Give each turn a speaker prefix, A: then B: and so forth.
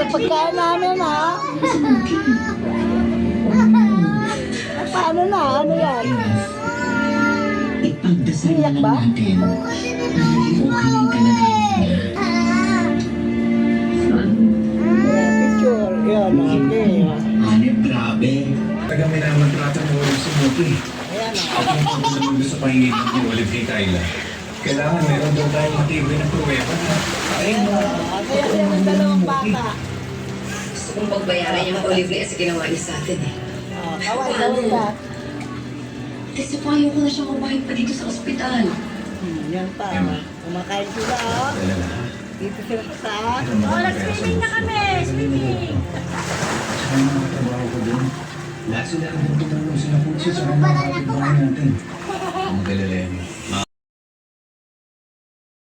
A: pagkain namin, ha? Paano na? Ano yan?
B: Ipagdasal na
A: Iyak
B: lang
A: ba?
B: natin na naging okay na yung kalagayan.
A: Picture. Yan, okay.
B: Hanep, grabe.
C: Taga may namantrata mo ulit si Muki.
A: Ayan,
C: Ako ang pagkasaludo sa panginginig ni Olive kay Kyla. Kailangan meron daw tayong matibay na pruweba na ayun mo.
A: kaya yan ang dalawang bata.
D: Gusto kong pagbayaran yung Olivia sa ginawa niya sa atin eh.
A: Kaway ka.
D: Kasi payo ko na siya kumahit pa dito sa ospital.
A: Yan pa. Kumakain sila, oh.
C: Alala ha.
A: Dito sila sa...
C: Nag-swimming na kami! Swimming! Saka yung mga katrabaho ko doon. Lahat sila ang tumulong sila po siya sa mga kapitbahay natin. Ang magalala mo.